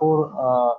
4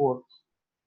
4।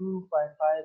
2.5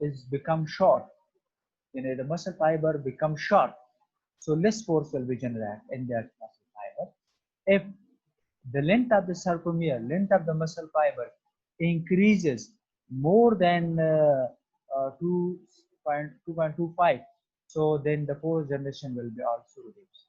is become short, you know, the muscle fiber becomes short, so less force will be generated in that muscle fiber. If the length of the sarcomere, length of the muscle fiber increases more than 2.25, so then the force generation will be also reduced,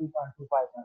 2.25,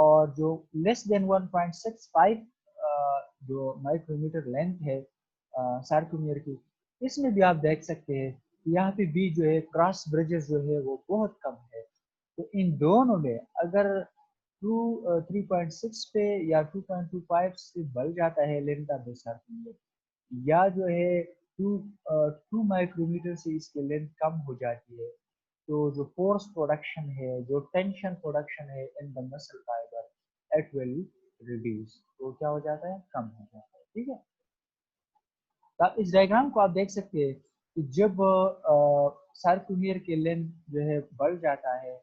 اور جو لیس دین 1.65 جو مائکرومیٹر length ہے سارکومیئر کی، اس میں بھی آپ دیکھ سکتے ہیں یہاں پہ بھی جو ہے کراس برجز جو ہے وہ بہت کم ہے. تو ان دونوں میں اگر 3.6 پہ یا 2.25 سے بڑھ جاتا ہے لینتھ آف دا سارکومیئر، یا جو ہے 2 مائکرومیٹر سے اس کی لینتھ کم ہو جاتی ہے، تو جو فورس پروڈکشن ہے، جو ٹینشن پروڈکشن ہے ان دا مسل فائبر اٹ ول ریڈیوس، تو کیا ہو جاتا ہے، کم ہو جاتا ہے. ٹھیک ہے، تو آپ اس ڈائیگرام کو آپ دیکھ سکتے ہیں کہ جب سارکومیئر کی لینتھ جو ہے بڑھ جاتا ہے،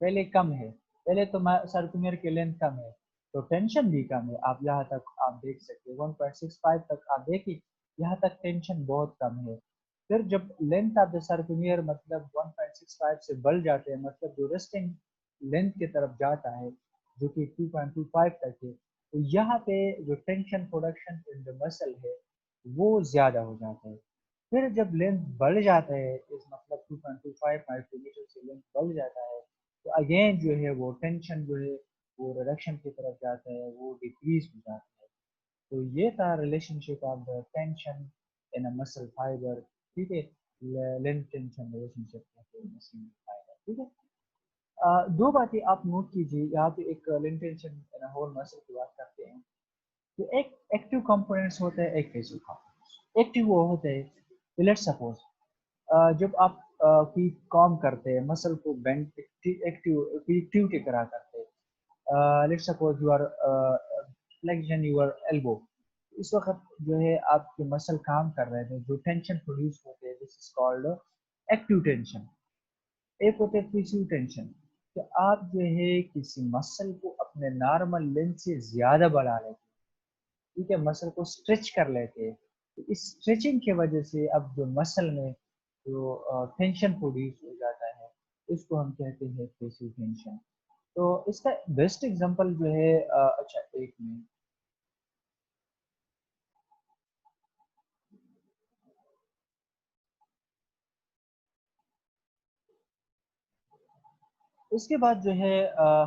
پہلے کم ہے، پہلے تو سارکومیئر کی لینتھ کم ہے تو ٹینشن بھی کم ہے. آپ یہاں تک آپ دیکھ سکتے ہیں 1.65 تک آپ دیکھیں، یہاں تک ٹینشن بہت کم ہے. پھر جب لینتھ آف دا سارکومیئر مطلب 1.65 سے بڑھ جاتے ہیں، مطلب جو ریسٹنگ لینتھ کی طرف جاتا ہے جو کہ 2.25 تک ہے، تو یہاں پہ جو ٹینشن پروڈکشن ان دا مسل ہے وہ زیادہ ہو جاتا ہے. پھر جب لینتھ بڑھ جاتا ہے، اس مطلب 2.25 مائکرومیٹر سے لینتھ بڑھ جاتا ہے، تو اگین جو ہے وہ ٹینشن جو ہے وہ ریڈکشن کی طرف جاتا ہے، وہ ڈیکریز ہو جاتا ہے. تو یہ تھا relationship of the tension in a muscle fibre. ٹھیک ہے، لینتھ ٹینشن ریلیشن شپ مسل فائبر. ٹھیک ہے، دو باتیں آپ نوٹ کیجیے یہاں پہ. ایک length tension in a whole مسل کی بات کرتے ہیں، تو ایک ایکٹیو کمپوننٹس ہوتا ہے، ایک پیسو کمپوننٹس. ایکٹیو وہ ہوتے ہیں، لیٹ سپوز جب آپ کوئی کام کرتے ہیں، مسل کو بینڈ ایکٹیوٹی کرا کرتے ہیں، let suppose you are flexion your elbow, اس وقت جو ہے آپ کے مسل کام کر رہے تھے، جو ٹینشن پروڈیوس ہوتے ہیں دس از کالڈ ایکٹیو ٹینشن. ایک ہوتے ہے پیسیو ٹینشن، کہ آپ جو ہے کسی مسل کو اپنے نارمل لینتھ سے زیادہ بڑھا لیتے ہیں. ٹھیک ہے، مسل کو اسٹریچ کر لیتے ہیں، تو اس اسٹریچنگ کی وجہ سے اب جو مسل میں جو ٹینشن پروڈیوس ہو جاتا ہے اس کو ہم کہتے ہیں پیسیو ٹینشن. تو اس کا بیسٹ ایگزامپل جو ہے اچھا ایک منٹ، اس کے بعد جو ہے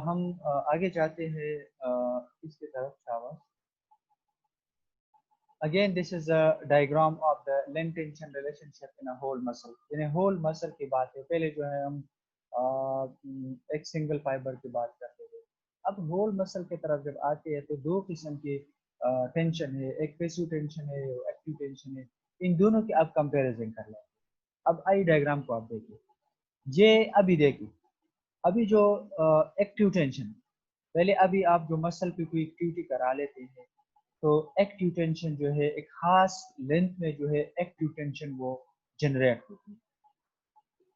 ہم آگے جاتے ہیں اس کی طرف. Shower again this is a diagram of the length tension relationship in a whole muscle. یعنی whole muscle کی بات ہے، پہلے جو ہے ہم ایک سنگل فائبر کی بات کرتے تھے. اب whole muscle کی طرف جب آتے ہیں تو دو قسم کی ٹینشن ہے، ایک پیسیو ٹینشن ہے، ایکٹیو ٹینشن ہے. ان دونوں کی آپ کمپیریزن کر لیں. اب آئی ڈائیگرام کو آپ دیکھیں، یہ ابھی دیکھیں، ابھی جو ایکٹیو ٹینشن، پہلے ابھی آپ جو مسل پہ کوئی ایکٹیویٹی کرا لیتے ہیں تو ایکٹیو ٹینشن جو ہے ایک خاص لینتھ میں جو ہے ایکٹیو ٹینشن وہ جنریٹ ہوتی ہے.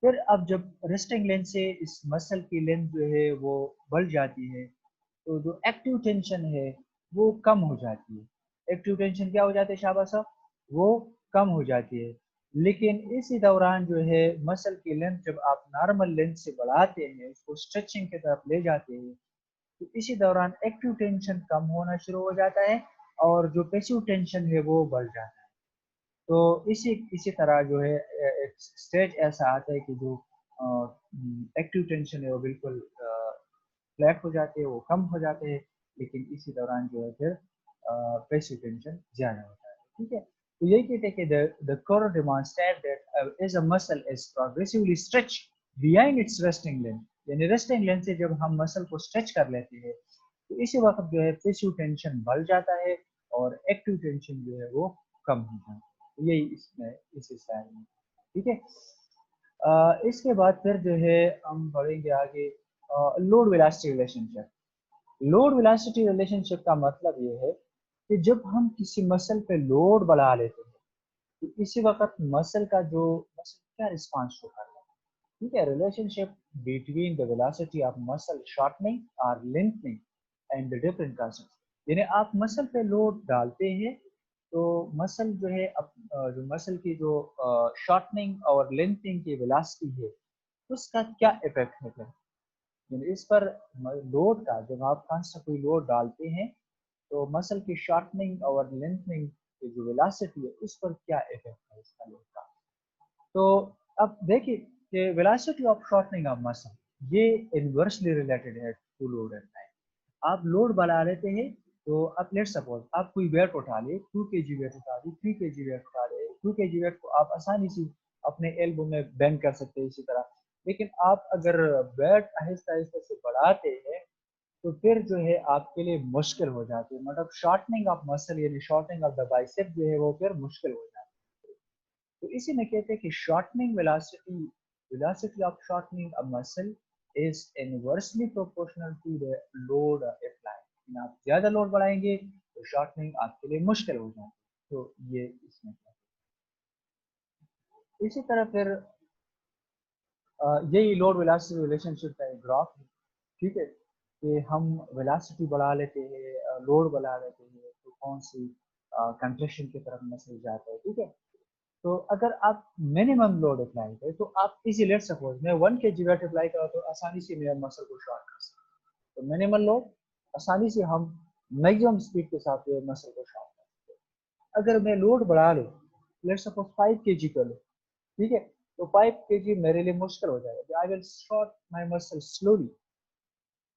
پھر اب جب ریسٹنگ لینتھ سے اس مسل کی لینتھ جو ہے وہ بڑھ جاتی ہے تو جو ایکٹیو ٹینشن ہے وہ کم ہو جاتی ہے. ایکٹیو ٹینشن کیا ہو جاتی ہے شابہ صاحب، وہ کم ہو جاتی ہے. لیکن اسی دوران جو ہے مسل کی لینتھ جب آپ نارمل لینتھ سے بڑھاتے ہیں، اس کو اسٹریچنگ کی طرف لے جاتے ہیں، تو اسی دوران ایکٹیو ٹینشن کم ہونا شروع ہو جاتا ہے اور جو پیسیو ٹینشن ہے وہ بڑھ جاتا ہے. تو اسی طرح جو ہے ایک اسٹیج ایسا آتا ہے کہ جو ایکٹیو ٹینشن ہے وہ بالکل فلیٹ ہو جاتے ہیں، وہ کم ہو جاتے ہیں، لیکن اسی دوران جو ہے پھر پیسیو ٹینشن زیادہ ہوتا ہے. ٹھیک ہے، تو یہی کہتے ہیں کہ the curve demonstrates that as a muscle is progressively stretched behind its resting length. یعنی ریسٹنگ لینتھ سے جب ہم مسل کو اسٹریچ کر لیتے ہیں تو اسی وقت جو ہے پیسیو ٹینشن بڑھ جاتا ہے اور ایکٹیو ٹینشن جو ہے وہ کم ہو جاتا ہے. یہی اس میں اس اسٹائل میں. ٹھیک ہے، اس کے بعد پھر جو ہے ہم پڑھیں گے آگے لوڈ ویلاسٹی ریلیشن شپ. لوڈ ویلاسٹی ریلیشن شپ کا مطلب یہ ہے کہ جب ہم کسی مسل پہ لوڈ بڑھا لیتے ہیں تو اسی وقت مسل کا جو مسل کیا رسپانس شو کر رہا ہے. ٹھیک ہے، relationship between the velocity of muscle shortening اور lengthening and the different concept. یعنی آپ مسل پہ لوڈ ڈالتے ہیں تو مسل جو ہے جو مسل کی جو شارٹننگ اور لینتھنگ کی ویلاسٹی ہے اس کا کیا افیکٹ ہے. یعنی اس پر لوڈ کا جب آپ کانسٹنٹ کوئی لوڈ ڈالتے ہیں تو مسل کی شارٹننگ اور لینتھنگ کی جو ویلاسٹی ہے اس پر کیا افیکٹ ہے اس کا لوڈ کا. تو اب دیکھیے کہ velocity of sorting of muscle یہ انورسلی ریلیٹڈ ہے ٹو لوڈ اینڈ ٹائم. آپ لوڈ بڑھا لیتے ہیں تو آپ لیٹ سپوز آپ کوئی ویٹ اٹھا لے 2 kg ویٹ اٹھا لے 3 kg ویٹ اٹھا لے 2 kg ویٹ کو آپ آسانی سے اپنے ایلبو میں بینڈ کر سکتے ہیں اسی طرح. لیکن آپ اگر ویٹ آہستہ آہستہ سے بڑھاتے ہیں تو پھر جو ہے آپ کے لیے مشکل ہو جاتی ہے, مطلب شارٹنگ آف مسل یعنی شارٹنگ آف دا بائسیپ جو ہے وہ پھر مشکل ہو جاتی ہے. تو اسی میں کہتے ہیں کہ sorting velocity of shortening a muscle is inversely proportional to the load applied. آپ زیادہ لوڈ بڑھائیں گے تو شارٹنگ آپ کے لیے مشکل ہو جائے. تو یہ اس میں اسی طرح پھر یہی لوڈ ویلاسٹی ریلیشن شپ کا ایک گراف ہے, ٹھیک ہے, کہ ہم ویلاسٹی بڑھا لیتے ہیں لوڈ بڑھا لیتے ہیں تو کون سی کنٹریکشن کی طرف مسل جاتا ہے, ٹھیک ہے. تو اگر آپ منیمم لوڈ اپلائی کریں تو آپ ایزی لیٹ سپوز میں 1 kg ویٹ اپلائی کرا تو آسانی سے میرے مسل کو شارٹ کر سکتے. تو منیمم لوڈ آسانی سے ہم میکسیمم اسپیڈ کے ساتھ مسل کو شارٹ کر سکتے. اگر میں لوڈ بڑھا لوں لیٹ سپوز 5 kg کر لوں, ٹھیک ہے, تو 5 kg میرے لیے مشکل ہو جائے گا. آئی ول شارٹ مائی مسل سلولی.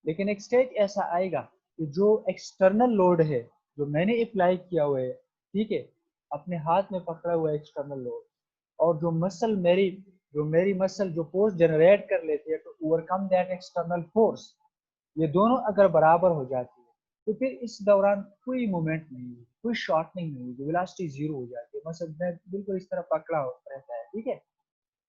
لیکن ایک اسٹیج ایسا آئے گا کہ جو ایکسٹرنل لوڈ ہے جو میں نے اپلائی کیا ہوا ہے, ٹھیک ہے, اپنے ہاتھ میں پکڑا ہوا ایکسٹرنل لوڈ, اور جو میری مسل جو فورس جنریٹ کر لیتی ہے to overcome that external force, یہ دونوں اگر برابر ہو جاتی ہے تو پھر اس دوران کوئی مومنٹ نہیں ہوگی, کوئی شارٹنگ نہیں ہوگی, ویلاسٹی زیرو ہو جاتی ہے. مسل میں بالکل اس طرح پکڑا رہتا ہے, ٹھیک ہے.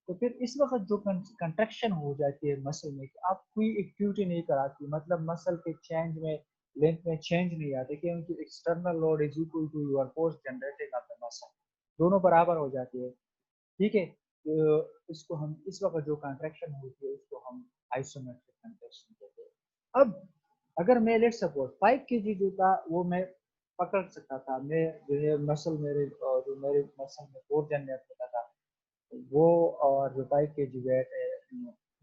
تو پھر اس وقت جو کنٹریکشن ہو جاتی ہے مسل میں کہ آپ کوئی ایکٹیویٹی نہیں کراتی, مطلب مسل کے چینج میں لینتھ میں چینج نہیں آتے کیونکہ external load is equal to your force generating of the muscle, دونوں برابر ہو جاتی ہے, ٹھیک ہے. اس کو ہم اس وقت جو کنٹریکشن ہوتی ہے اس کو ہم آئسومیٹرک کنٹریکشن کہتے ہیں. اب اگر میں لیٹ سپوز 5 kg جو تھا وہ میں پکڑ سکتا تھا, میں جو ہے مسل جو میرے مسل میں فورس جنریٹ ہوتا تھا وہ اور جو 5 kg ویٹ ہے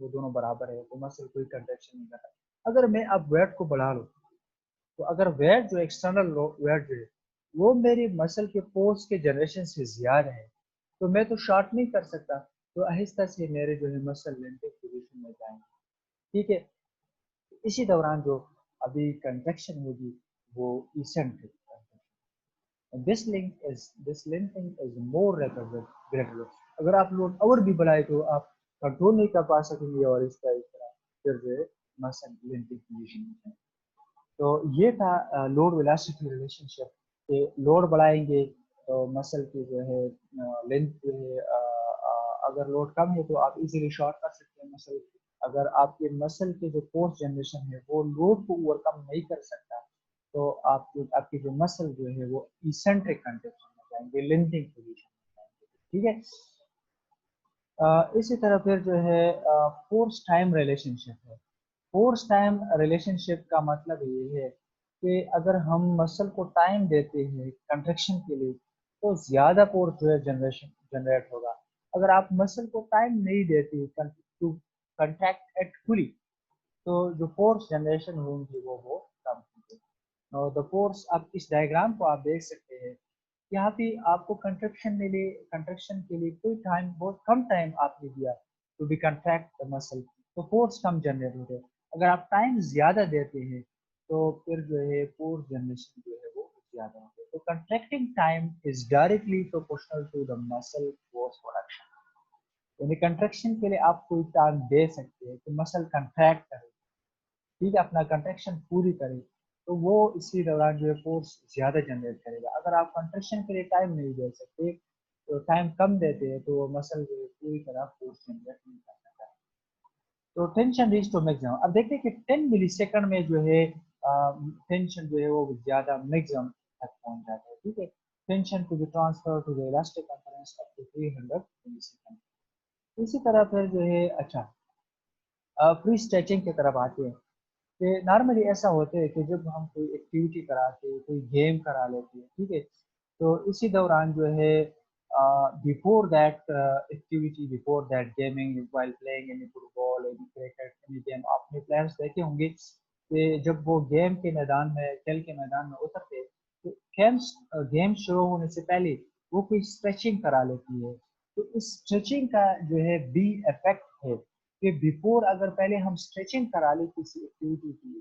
وہ دونوں برابر ہے, تو مسل کوئی کنٹریکشن نہیں کرتا. اگر میں اب ویٹ کو بڑھا لوں تو اگر ویٹ جو ایکسٹرنل ویٹ جو ہے وہ میری مسل کے فورس کے جنریشن سے زیادہ ہے تو میں تو شارٹ نہیں کر سکتا, تو آہستہ سے میرے جو ہے مسل لینٹک پوزیشن میں جائیں گے, ٹھیک ہے. اسی دوران جو ابھی کنٹریکشن ہوگی وہ ایسنٹرک. this lengthening is more gradual. اگر آپ لوڈ اور بھی بڑھائے تو آپ کنٹرول نہیں کر پا سکیں گے اور اس طرح پھر جو ہے مسل لینٹک پوزیشن میں. تو یہ تھا لوڈ ویلاسٹی ریلیشن شپ کہ لوڈ بڑھائیں گے تو مسل کی جو ہے لینتھ جو ہے اگر لوڈ کم ہے تو آپ ایزیلی شارٹ کر سکتے ہیں مسل. اگر آپ کے مسل کے جو فورس جنریشن ہے وہ لوڈ کو اوور کم نہیں کر سکتا تو آپ کی جو مسل جو ہے وہ ایسنٹرک کنٹریکشن میں جائیں گے, لینتھنگ پوزیشن میں جائیں گے, ٹھیک ہے. اسی طرح پھر جو ہے فورس ٹائم ریلیشن شپ ہے. فورس ٹائم ریلیشن شپ کا مطلب یہ ہے کہ اگر ہم مسل کو ٹائم دیتے ہیں کنٹریکشن کے لیے تو زیادہ فورس جو ہے جنریٹ ہوگا. اگر آپ مسل کو ٹائم نہیں دیتے ٹو کنٹریکٹ ایٹ فلی تو جو فورس جنریشن ہوں گی وہ کم ہوگی. دا فورس آپ اس ڈائیگرام کو آپ دیکھ سکتے ہیں, یہاں پہ آپ کو کنٹریکشن کے لیے کوئی ٹائم بہت کم ٹائم آپ نے دیا ٹو بی کنٹریکٹ مسل تو فورس کم جنریٹ ہوتے. اگر آپ ٹائم زیادہ دیتے ہیں تو پھر جو ہے فورس جنریشن جو ہے وہ زیادہ ہوتے. تو contracting time is directly proportional to the muscle force production. یعنی کنٹریکشن کے لیے آپ کوئی ٹائم دے سکتے ہیں کہ مسل کنٹریکٹ کرے, ٹھیک ہے, اپنا کنٹریکشن پوری کرے تو وہ اسی دوران جو ہے فورس زیادہ جنریٹ کرے گا. اگر آپ کنٹریکشن کے لیے ٹائم نہیں دے سکتے تو ٹائم کم دیتے ہیں تو وہ مسل جو ہے پوری طرح فورس جنریٹ نہیں کر سکتا. تو ٹینشن ریچ ٹو میکسیمم. اب دیکھتے ہیں کہ 10 ملی سیکنڈ میں جو ہے ٹینشن جو ہے وہ زیادہ میکسیمم تک پہنچ جاتا ہے, ٹھیک ہے. Tension to be transfer to the elastic conference up to 300 ملی سیکنڈ. اسی طرح پھر جو ہے اچھا فری اسٹریچنگ کی طرف آتے ہیں کہ نارملی ایسا ہوتا ہے کہ جب ہم کوئی ایکٹیویٹی کراتے کوئی گیم کرا لیتے ہیں, ٹھیک ہے, تو اسی دوران جو ہے before that activity, before that gaming, while playing any football, any cricket, any game, آپ نے پلیئرس دیکھے ہوں گے کہ جب وہ گیم کے میدان میں کھیل کے میدان میں اترتے تو گیم شروع ہونے سے پہلے وہ کوئی اسٹریچنگ کرا لیتی ہے. تو اس اسٹریچنگ کا جو ہے بی افیکٹ ہے کہ بیفور اگر پہلے ہم اسٹریچنگ کرا لیں کسی ایکٹیویٹی کی